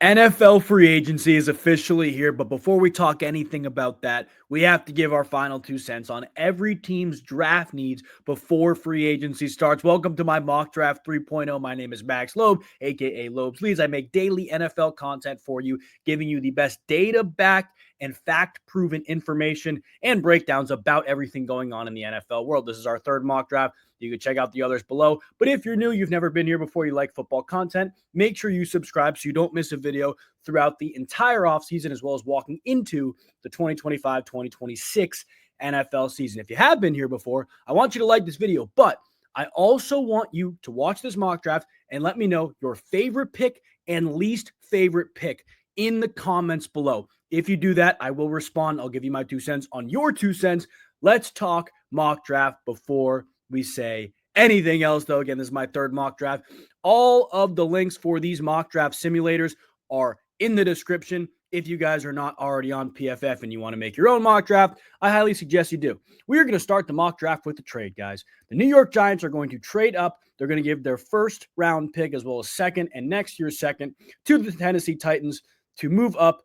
NFL free agency is officially here, but before we talk anything about that, we have to give our final 2 cents on every team's draft needs before free agency starts. Welcome to my mock draft 3.0. My name is Max Loeb, aka Loeb's Leads. I make daily NFL content for you, giving you the best data-backed and fact-proven information and breakdowns about everything going on in the NFL world. This is our third mock draft. You can check out the others below. But if you're new, you've never been here before, you like football content, make sure you subscribe so you don't miss a video throughout the entire offseason, as well as walking into the 2025-2026 NFL season. If you have been here before, I want you to like this video, but I also want you to watch this mock draft and let me know your favorite pick and least favorite pick in the comments below. If you do that, I will respond. I'll give you my 2 cents on your 2 cents. Let's talk mock draft before we say anything else, though. Again, this is my third mock draft. All of the links for these mock draft simulators are in the description. If you guys are not already on PFF and you want to make your own mock draft, I highly suggest you do. We are going to start the mock draft with the trade, guys. The New York Giants are going to trade up. They're going to give their first round pick as well as second and next year's second to the Tennessee Titans to move up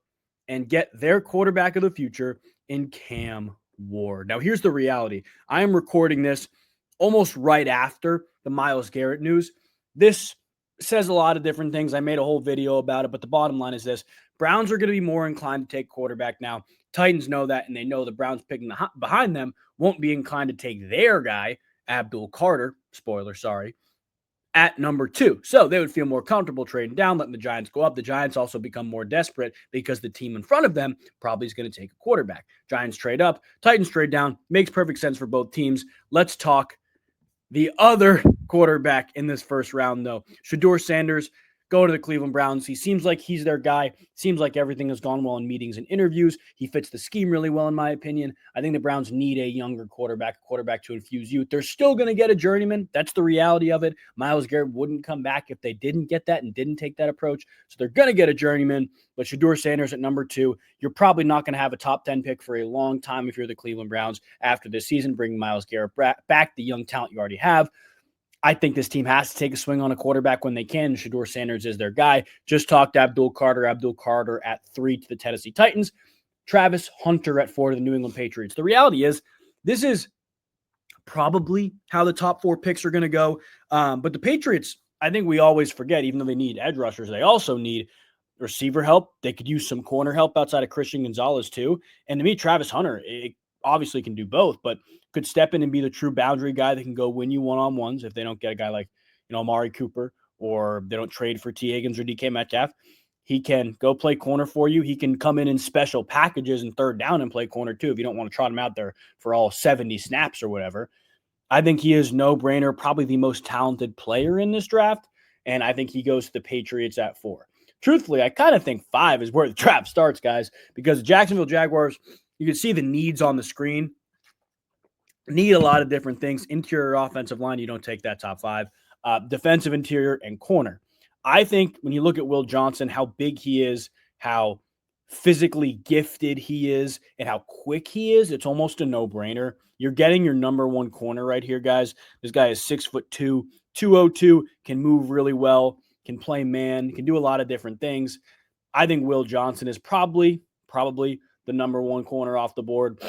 and get their quarterback of the future in Cam Ward. Now, here's the reality. I am recording this almost right after the Myles Garrett news. This says a lot of different things. I made a whole video about it, but the bottom line is this. Browns are going to be more inclined to take quarterback now. Titans know that, and they know the Browns picking behind them won't be inclined to take their guy, Abdul Carter, spoiler, sorry, at number 2. So they would feel more comfortable trading down, letting the Giants go up. The Giants also become more desperate because the team in front of them probably is going to take a quarterback. Giants trade up, Titans trade down. Makes perfect sense for both teams. Let's talk the other quarterback in this first round, though. Shedeur Sanders, go to the Cleveland Browns. He seems like he's their guy. Seems like everything has gone well in meetings and interviews. He fits the scheme really well, in my opinion. I think the Browns need a younger quarterback to infuse youth. They're still going to get a journeyman. That's the reality of it. Myles Garrett wouldn't come back if they didn't get that and didn't take that approach. So they're going to get a journeyman. But Shedeur Sanders at number 2, you're probably not going to have a top 10 pick for a long time if you're the Cleveland Browns after this season, bringing Myles Garrett back, the young talent you already have. I think this team has to take a swing on a quarterback when they can. Shedeur Sanders is their guy. Just talked to Abdul Carter at 3 to the Tennessee Titans. Travis Hunter at 4 to the New England Patriots. The reality is, this is probably how the top 4 picks are going to go. But the Patriots, I think we always forget, even though they need edge rushers, they also need receiver help. They could use some corner help outside of Christian Gonzalez too. And to me, Travis Hunter, it obviously can do both, but could step in and be the true boundary guy that can go win you one-on-ones if they don't get a guy like, Amari Cooper, or they don't trade for T. Higgins or DK Metcalf. He can go play corner for you. He can come in special packages and third down and play corner too if you don't want to trot him out there for all 70 snaps or whatever. I think he is no-brainer, probably the most talented player in this draft, and I think he goes to the Patriots at 4. Truthfully, I kind of think 5 is where the draft starts, guys, because the Jacksonville Jaguars, you can see the needs on the screen. Need a lot of different things. Interior offensive line, you don't take that top 5. Defensive interior and corner. I think when you look at Will Johnson, how big he is, how physically gifted he is, and how quick he is, it's almost a no-brainer. You're getting your number 1 corner right here, guys. This guy is 6'2", 202, can move really well, can play man, can do a lot of different things. I think Will Johnson is probably the number 1 corner off the board.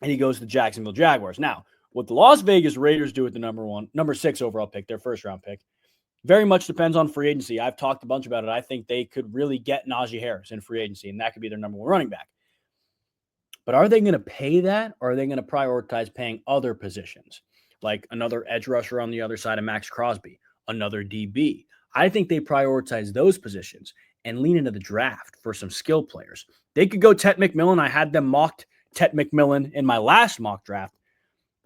And he goes to the Jacksonville Jaguars. Now, what the Las Vegas Raiders do with the number 6 overall pick, their first round pick, very much depends on free agency. I've talked a bunch about it. I think they could really get Najee Harris in free agency, and that could be their number 1 running back. But are they going to pay that, or are they going to prioritize paying other positions, like another edge rusher on the other side of Max Crosby, another DB? I think they prioritize those positions and lean into the draft for some skill players. They could go T McMillan. I had them mocked T McMillan in my last mock draft.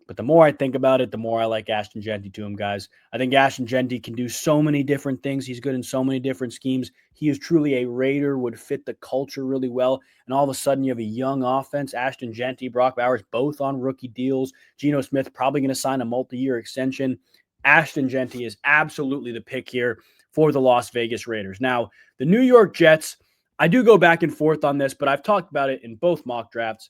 But the more I think about it, the more I like Ashton Jeanty to him, guys. I think Ashton Jeanty can do so many different things. He's good in so many different schemes. He is truly a Raider, would fit the culture really well. And all of a sudden, you have a young offense. Ashton Jeanty, Brock Bowers, both on rookie deals. Geno Smith probably going to sign a multi-year extension. Ashton Jeanty is absolutely the pick here for the Las Vegas Raiders. Now, the New York Jets, I do go back and forth on this, but I've talked about it in both mock drafts.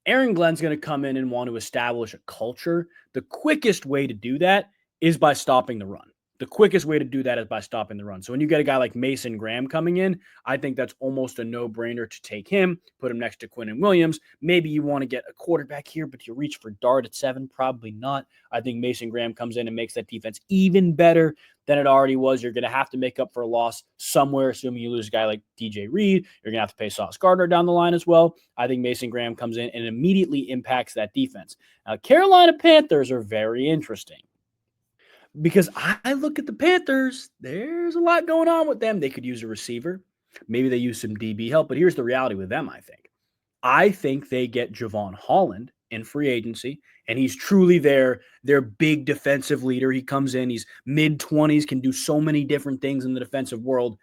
Aaron Glenn's going to come in and want to establish a culture. The quickest way to do that is by stopping the run. The quickest way to do that is by stopping the run. So when you get a guy like Mason Graham coming in, I think that's almost a no-brainer to take him, put him next to Quinnen Williams. Maybe you want to get a quarterback here, but you reach for Dart at 7, probably not. I think Mason Graham comes in and makes that defense even better than it already was. You're going to have to make up for a loss somewhere, assuming you lose a guy like DJ Reed. You're going to have to pay Sauce Gardner down the line as well. I think Mason Graham comes in and immediately impacts that defense. Now, Carolina Panthers are very interesting because I look at the Panthers. There's a lot going on with them. They could use a receiver. Maybe they use some DB help, but here's the reality with them, I think they get Javon Holland in free agency, and he's truly their big defensive leader. He comes in, he's mid-20s, can do so many different things in the defensive world.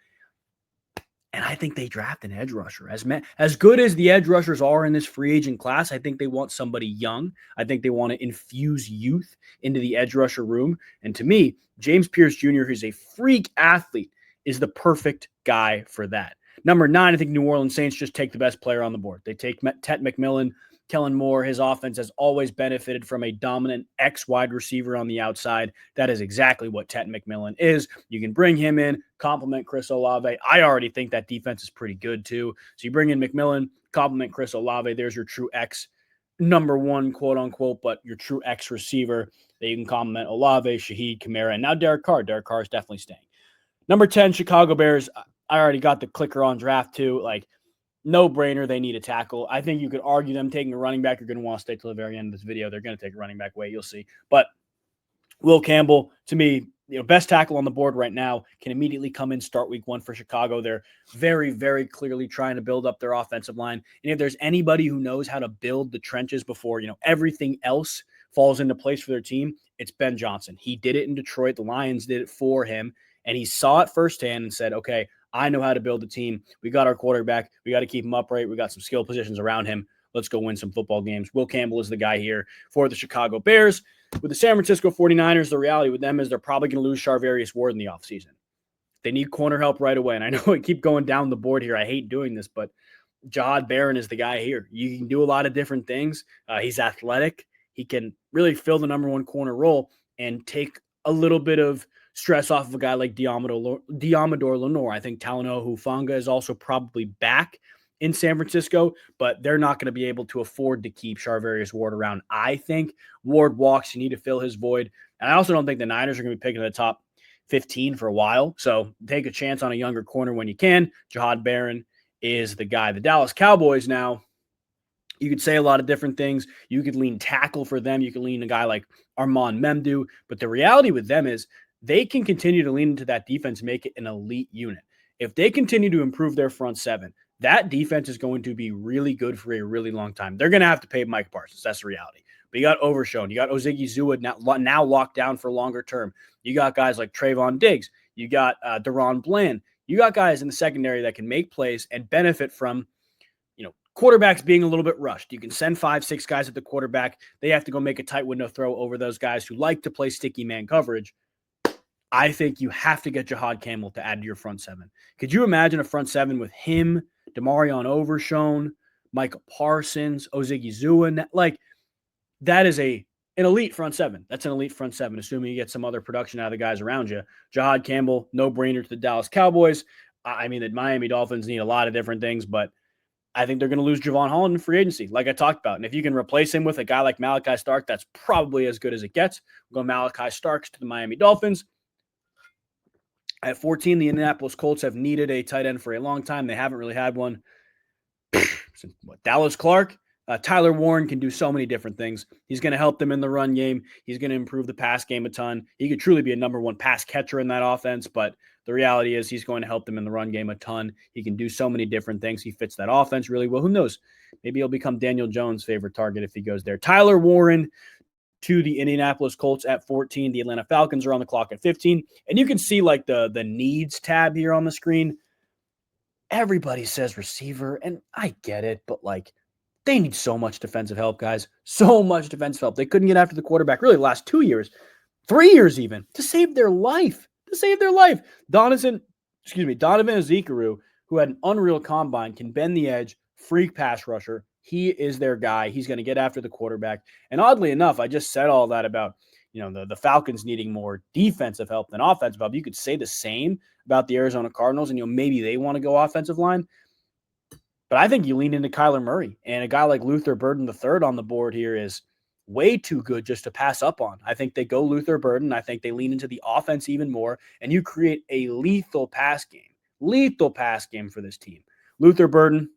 And I think they draft an edge rusher. As good as the edge rushers are in this free agent class, I think they want somebody young. I think they want to infuse youth into the edge rusher room. And to me, James Pierce Jr., who's a freak athlete, is the perfect guy for that. Number 9, I think New Orleans Saints just take the best player on the board. They take T McMillan. Kellen Moore, his offense has always benefited from a dominant X-wide receiver on the outside. That is exactly what T McMillan is. You can bring him in, compliment Chris Olave. I already think that defense is pretty good too. So you bring in McMillan, compliment Chris Olave. There's your true X number 1, quote unquote, but your true X receiver that you can compliment Olave, Shaheed, Kamara, and now Derek Carr. Derek Carr is definitely staying. Number 10, Chicago Bears. I already got the clicker on draft too. No-brainer, they need a tackle. I think you could argue them taking a running back. You're going to want to stay till the very end of this video. They're going to take a running back way. You'll see. But Will Campbell, to me, best tackle on the board right now, can immediately come in, start week 1 for Chicago. They're very, very clearly trying to build up their offensive line. And if there's anybody who knows how to build the trenches before, everything else falls into place for their team, it's Ben Johnson. He did it in Detroit. The Lions did it for him. And he saw it firsthand and said, okay, I know how to build a team. We got our quarterback. We got to keep him upright. We got some skill positions around him. Let's go win some football games. Will Campbell is the guy here for the Chicago Bears. With the San Francisco 49ers, the reality with them is they're probably going to lose Charvarius Ward in the offseason. They need corner help right away. And I know I keep going down the board here. I hate doing this, but Jihad Barron is the guy here. You can do a lot of different things. He's athletic. He can really fill the number 1 corner role and take a little bit of stress off of a guy like Diamador Lenore. I think Talanoa Hufanga is also probably back in San Francisco, but they're not going to be able to afford to keep Charvarius Ward around. I think Ward walks. You need to fill his void. And I also don't think the Niners are going to be picking the top 15 for a while. So take a chance on a younger corner when you can. Jihad Barron is the guy. The Dallas Cowboys now, you could say a lot of different things. You could lean tackle for them. You could lean a guy like Armand Memdu. But the reality with them is they can continue to lean into that defense, make it an elite unit. If they continue to improve their front 7, that defense is going to be really good for a really long time. They're going to have to pay Mike Parsons. That's the reality. But you got Overshown. You got Ezeiruaku now locked down for longer term. You got guys like Trayvon Diggs. You got Deron Bland. You got guys in the secondary that can make plays and benefit from, quarterbacks being a little bit rushed. You can send 5-6 guys at the quarterback. They have to go make a tight window throw over those guys who like to play sticky man coverage. I think you have to get Jihaad Campbell to add to your front 7. Could you imagine a front 7 with him, Demarion Overshown, Michael Parsons, Ezeiruaku? That is an elite front 7. That's an elite front 7, assuming you get some other production out of the guys around you. Jihaad Campbell, no-brainer to the Dallas Cowboys. I mean, the Miami Dolphins need a lot of different things, but I think they're going to lose Javon Holland in free agency, like I talked about. And if you can replace him with a guy like Malaki Starks, that's probably as good as it gets. We'll go Malaki Starks to the Miami Dolphins. At 14, the Indianapolis Colts have needed a tight end for a long time. They haven't really had one. Dallas Clark? Tyler Warren can do so many different things. He's going to help them in the run game. He's going to improve the pass game a ton. He could truly be a number 1 pass catcher in that offense, but the reality is he's going to help them in the run game a ton. He can do so many different things. He fits that offense really well. Who knows? Maybe he'll become Daniel Jones' favorite target if he goes there. Tyler Warren to the Indianapolis Colts at 14. The Atlanta Falcons are on the clock at 15. And you can see the needs tab here on the screen. Everybody says receiver, and I get it, but they need so much defensive help, guys. So much defensive help. They couldn't get after the quarterback really the last 2 years, 3 years even, to save their life. Donovan Ezeiruaku, who had an unreal combine, can bend the edge, freak pass rusher. He is their guy. He's going to get after the quarterback. And oddly enough, I just said all that about, the Falcons needing more defensive help than offensive help. You could say the same about the Arizona Cardinals, and maybe they want to go offensive line. But I think you lean into Kyler Murray, and a guy like Luther Burden III on the board here is way too good just to pass up on. I think they go Luther Burden. I think they lean into the offense even more, and you create a lethal pass game for this team. Luther Burden,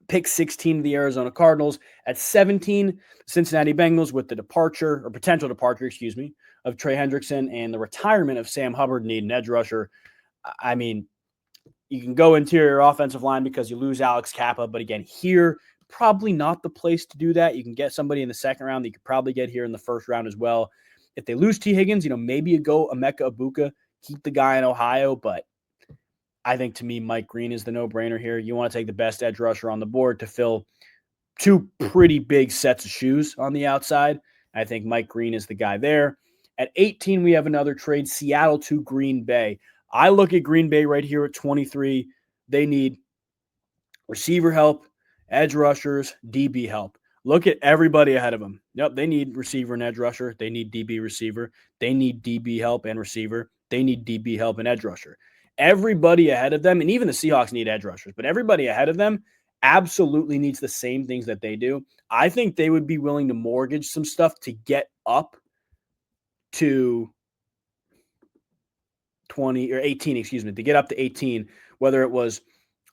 pick 16 of the Arizona Cardinals. At 17, Cincinnati Bengals with the potential departure, of Trey Hendrickson and the retirement of Sam Hubbard need an edge rusher. I mean, you can go interior offensive line because you lose Alex Kappa, but again, here, probably not the place to do that. You can get somebody in the second round that you could probably get here in the first round as well. If they lose T. Higgins, maybe you go Emeka Egbuka, keep the guy in Ohio, but I think to me, Mike Green is the no-brainer here. You want to take the best edge rusher on the board to fill two pretty big sets of shoes on the outside. I think Mike Green is the guy there. At 18, we have another trade, Seattle to Green Bay. I look at Green Bay right here at 23. They need receiver help, edge rushers, DB help. Look at everybody ahead of them. Yep, they need receiver and edge rusher. They need DB receiver. They need DB help and receiver. They need DB help and edge rusher. Everybody ahead of them, and even the Seahawks need edge rushers, but everybody ahead of them absolutely needs the same things that they do. I think they would be willing to mortgage some stuff to get up to 18, to get up to 18, whether it was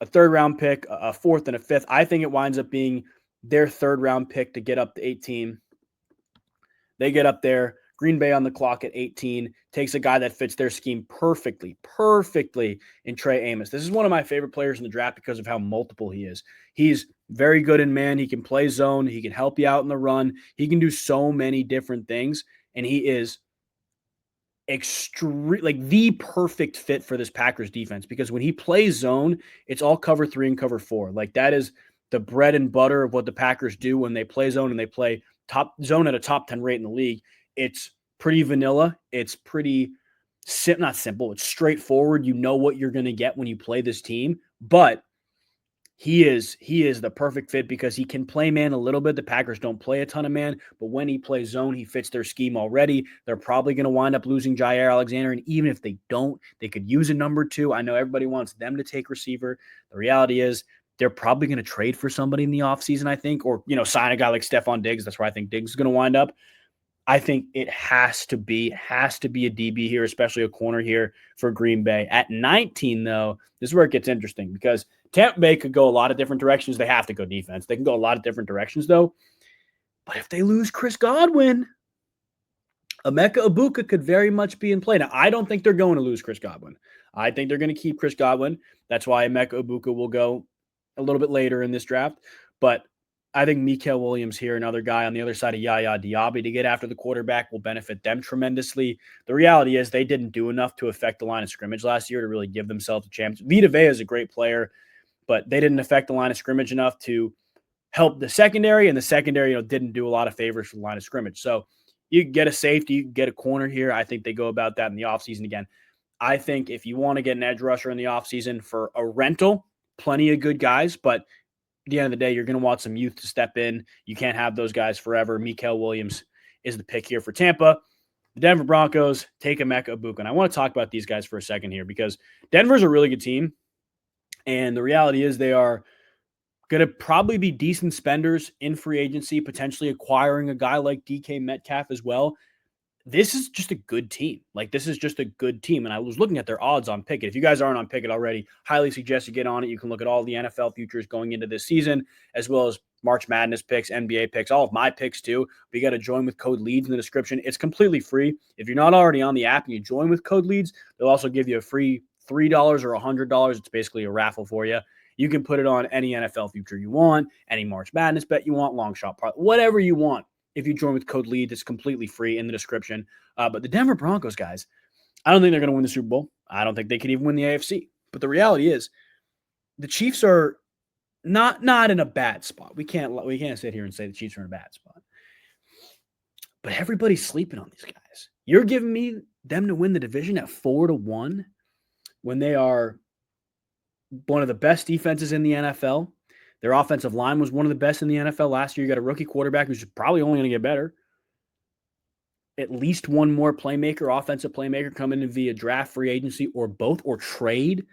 a third round pick, a fourth, and a fifth. I think it winds up being their third round pick to get up to 18. They get up there. Green Bay on the clock at 18 takes a guy that fits their scheme perfectly in Trey Amos. This is one of my favorite players in the draft because of how multiple he is. He's very good in man. He can play zone. He can help you out in the run. He can do so many different things, and he is the perfect fit for this Packers defense because when he plays zone, it's all cover 3 and cover 4. Like that is the bread and butter of what the Packers do when they play zone and they play top zone at a top 10 rate in the league. It's pretty vanilla. It's pretty not simple. It's straightforward. You know what you're going to get when you play this team, but he is the perfect fit because he can play man a little bit. The Packers don't play a ton of man, but when he plays zone, he fits their scheme already. They're probably going to wind up losing Jair Alexander, and even if they don't, they could use a number 2. I know everybody wants them to take receiver. The reality is they're probably going to trade for somebody in the offseason, I think, or sign a guy like Stephon Diggs. That's where I think Diggs is going to wind up. I think it has to be a DB here, especially a corner here for Green Bay. At 19, though, this is where it gets interesting because Tampa Bay could go a lot of different directions. They have to go defense. They can go a lot of different directions, though. But if they lose Chris Godwin, Emeka Egbuka could very much be in play. Now, I don't think they're going to lose Chris Godwin. I think they're going to keep Chris Godwin. That's why Emeka Egbuka will go a little bit later in this draft. But I think Mykel Williams here, another guy on the other side of Yaya Diaby to get after the quarterback will benefit them tremendously. The reality is they didn't do enough to affect the line of scrimmage last year to really give themselves a chance. Vita Vea is a great player, but they didn't affect the line of scrimmage enough to help the secondary, and the secondary didn't do a lot of favors for the line of scrimmage. So you get a safety, you get a corner here. I think they go about that in the offseason again. I think if you want to get an edge rusher in the offseason for a rental, plenty of good guys, but at the end of the day, you're going to want some youth to step in. You can't have those guys forever. Mykel Williams is the pick here for Tampa. The Denver Broncos take Emeka Egbuka. And I want to talk about these guys for a second here because Denver's a really good team. And the reality is they are going to probably be decent spenders in free agency, potentially acquiring a guy like DK Metcalf as well. This is just a good team. This is just a good team. And I was looking at their odds on Pikkit. If you guys aren't on Pikkit already, highly suggest you get on it. You can look at all the NFL futures going into this season, as well as March Madness picks, NBA picks, all of my picks too. But you got to join with code LEADS in the description. It's completely free. If you're not already on the app and you join with code LEADS, they'll also give you a free $3 or $100. It's basically a raffle for you. You can put it on any NFL future you want, any March Madness bet you want, long shot, whatever you want. If you join with code LEAD, it's completely free in the description. But the Denver Broncos, guys, I don't think they're going to win the Super Bowl. I don't think they could even win the AFC. But the reality is the Chiefs are not in a bad spot. We can't sit here and say the Chiefs are in a bad spot. But everybody's sleeping on these guys. You're giving me them to win the division at 4-1 when they are one of the best defenses in the NFL. Their offensive line was one of the best in the NFL last year. You got a rookie quarterback who's probably only going to get better. at least one more playmaker, offensive playmaker coming in via draft, free agency, or both, or trade,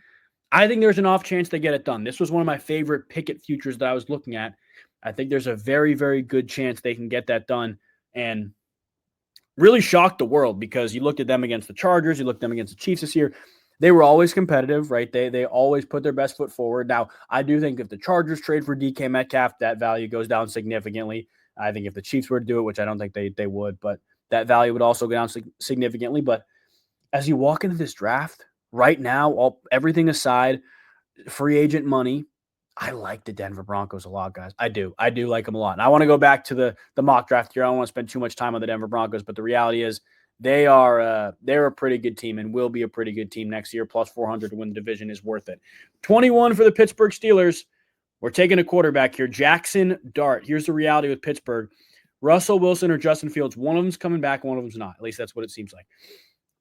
I think there's an off chance they get it done. This was one of my favorite Pikkit futures that I was looking at. I think there's a very, very good chance they can get that done and really shocked the world because you looked at them against the Chargers, you looked at them against the Chiefs this year. They were always competitive, right? They always put their best foot forward. Now, I do think if the Chargers trade for DK Metcalf, that value goes down significantly. I think if the Chiefs were to do it, which I don't think they would, but that value would also go down significantly. But as you walk into this draft, right now, everything aside, free agent money, I like the Denver Broncos a lot, guys. I do like them a lot. And I want to go back to the mock draft here. I don't want to spend too much time on the Denver Broncos, but the reality is they're a pretty good team and will be a pretty good team next year. Plus 400 to win the division is worth it. 21 for the Pittsburgh Steelers. We're taking a quarterback here. Jackson Dart. Here's the reality with Pittsburgh. Russell Wilson or Justin Fields. One of them's coming back, one of them's not. At least that's what it seems like.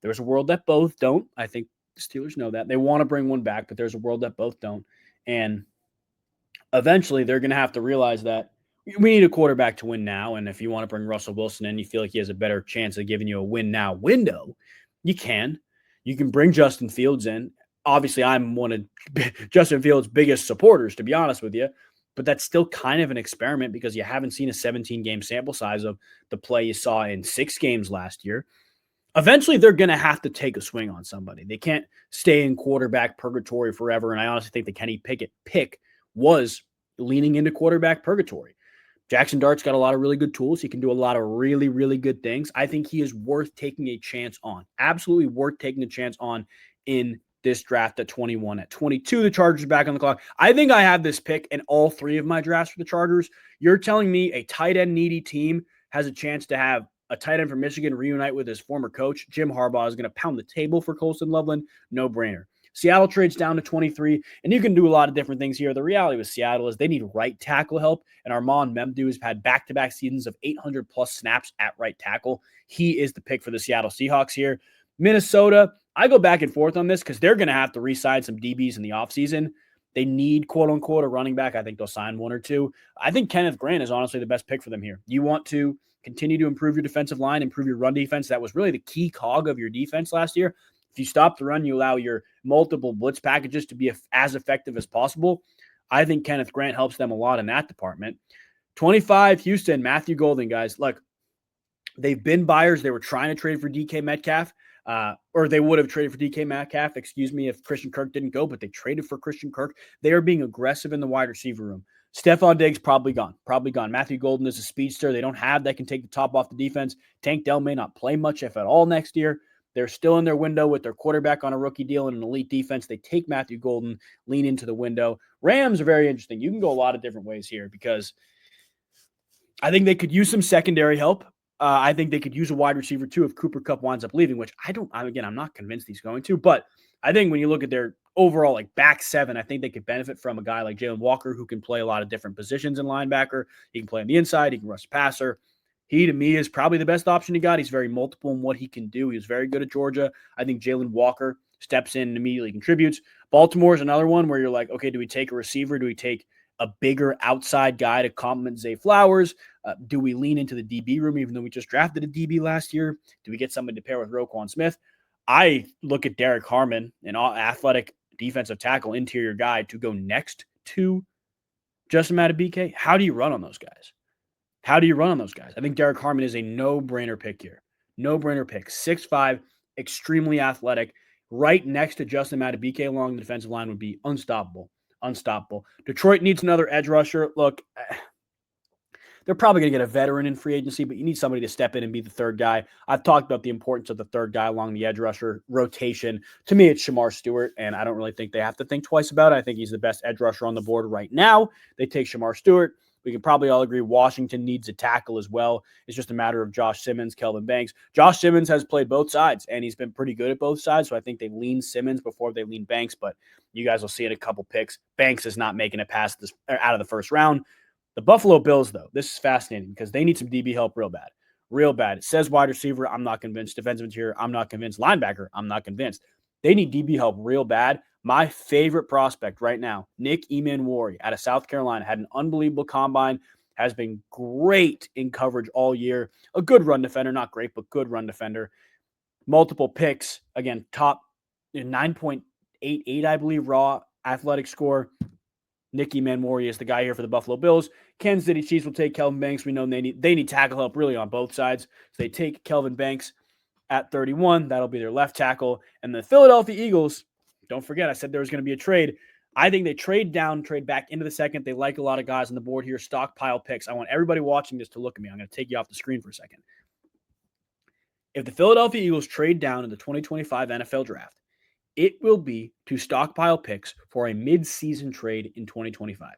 There's a world that both don't. I think the Steelers know that. They want to bring one back, but there's a world that both don't. And eventually they're going to have to realize that we need a quarterback to win now. And if you want to bring Russell Wilson in, you feel like he has a better chance of giving you a win now window, you can. You can bring Justin Fields in. Obviously, I'm one of Justin Fields' biggest supporters, to be honest with you. But that's still kind of an experiment because you haven't seen a 17-game sample size of the play you saw in 6 games last year. Eventually, they're going to have to take a swing on somebody. They can't stay in quarterback purgatory forever. And I honestly think the Kenny Pickett pick was leaning into quarterback purgatory. Jackson Dart's got a lot of really good tools. He can do a lot of really, really good things. I think he is worth taking a chance on. Absolutely worth taking a chance on in this draft at 21. At 22, the Chargers are back on the clock. I think I have this pick in all 3 of my drafts for the Chargers. You're telling me a tight end needy team has a chance to have a tight end from Michigan reunite with his former coach? Jim Harbaugh is going to pound the table for Coulson Loveland. No brainer. Seattle trades down to 23, and you can do a lot of different things here. The reality with Seattle is they need right tackle help, and Armand Memdu has had back-to-back seasons of 800-plus snaps at right tackle. He is the pick for the Seattle Seahawks here. Minnesota, I go back and forth on this because they're going to have to re-sign some DBs in the offseason. They need, quote-unquote, a running back. I think they'll sign 1 or 2. I think Kenneth Grant is honestly the best pick for them here. You want to continue to improve your defensive line, improve your run defense. That was really the key cog of your defense last year. If you stop the run, you allow your multiple blitz packages to be as effective as possible. I think Kenneth Grant helps them a lot in that department. 25, Houston, Matthew Golden, guys. Look, they've been buyers. They were trying to trade for DK Metcalf, or they would have traded for DK Metcalf, if Christian Kirk didn't go, but they traded for Christian Kirk. They are being aggressive in the wide receiver room. Stephon Diggs probably gone. Matthew Golden is a speedster they don't have that can take the top off the defense. Tank Dell may not play much, if at all, next year. They're still in their window with their quarterback on a rookie deal and an elite defense. They take Matthew Golden, lean into the window. Rams are very interesting. You can go a lot of different ways here because I think they could use some secondary help. I think they could use a wide receiver too if Cooper Kupp winds up leaving, which I'm not convinced he's going to. But I think when you look at their overall back 7, I think they could benefit from a guy like Jalon Walker who can play a lot of different positions in linebacker. He can play on the inside. He can rush the passer. He, to me, is probably the best option he got. He's very multiple in what he can do. He was very good at Georgia. I think Jalon Walker steps in and immediately contributes. Baltimore is another one where you're like, okay, do we take a receiver? Do we take a bigger outside guy to complement Zay Flowers? Do we lean into the DB room, even though we just drafted a DB last year? Do we get somebody to pair with Roquan Smith? I look at Derek Harman, an athletic defensive tackle, interior guy, to go next to Justin Madubuike. How do you run on those guys? I think Derek Harman is a no-brainer pick here. No-brainer pick. 6'5", extremely athletic. Right next to Justin Madubuike along the defensive line would be unstoppable. Detroit needs another edge rusher. Look, they're probably going to get a veteran in free agency, but you need somebody to step in and be the third guy. I've talked about the importance of the third guy along the edge rusher rotation. To me, it's Shamar Stewart, and I don't really think they have to think twice about it. I think he's the best edge rusher on the board right now. They take Shamar Stewart. We can probably all agree Washington needs a tackle as well. It's just a matter of Josh Simmons, Kelvin Banks. Josh Simmons has played both sides, and he's been pretty good at both sides, so I think they lean Simmons before they lean Banks, but you guys will see in a couple picks. Banks is not making it past this out of the first round. The Buffalo Bills, though, this is fascinating because they need some DB help real bad. Real bad. It says wide receiver. I'm not convinced. Defensive interior. I'm not convinced. Linebacker. I'm not convinced. They need DB help real bad. My favorite prospect right now, Nick Emmanwori out of South Carolina, had an unbelievable combine. has been great in coverage all year. A good run defender, not great, but good run defender. Multiple picks. Again, top 9.88, I believe, raw athletic score. Nick Emmanwori is the guy here for the Buffalo Bills. Kansas City Chiefs will take Kelvin Banks. We know they need tackle help really on both sides. So they take Kelvin Banks at 31. That'll be their left tackle. And the Philadelphia Eagles, don't forget, I said there was going to be a trade. I think they trade back into the second. They like a lot of guys on the board here, stockpile picks. I want everybody watching this to look at me. I'm going to take you off the screen for a second. If the Philadelphia Eagles trade down in the 2025 NFL Draft, it will be to stockpile picks for a mid-season trade in 2025.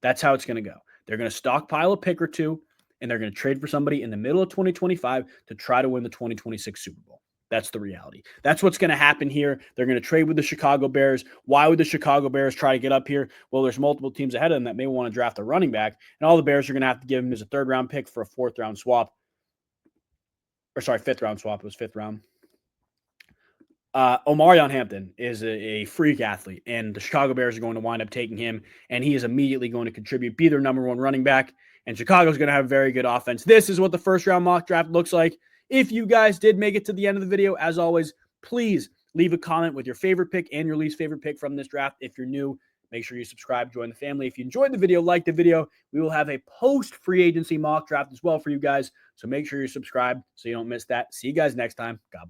That's how it's going to go. They're going to stockpile a pick or two, and they're going to trade for somebody in the middle of 2025 to try to win the 2026 Super Bowl. That's the reality. That's what's going to happen here. They're going to trade with the Chicago Bears. Why would the Chicago Bears try to get up here? Well, there's multiple teams ahead of them that may want to draft a running back, and all the Bears are going to have to give him is a third-round pick for a fourth-round swap. Or sorry, fifth-round swap. It was fifth round. Omarion Hampton is a freak athlete, and the Chicago Bears are going to wind up taking him, and he is immediately going to contribute, be their number one running back, and Chicago's going to have a very good offense. This is what the first-round mock draft looks like. If you guys did make it to the end of the video, as always, please leave a comment with your favorite pick and your least favorite pick from this draft. If you're new, make sure you subscribe, join the family. If you enjoyed the video, like the video. We will have a post-free agency mock draft as well for you guys, so make sure you subscribe so you don't miss that. See you guys next time. God bless.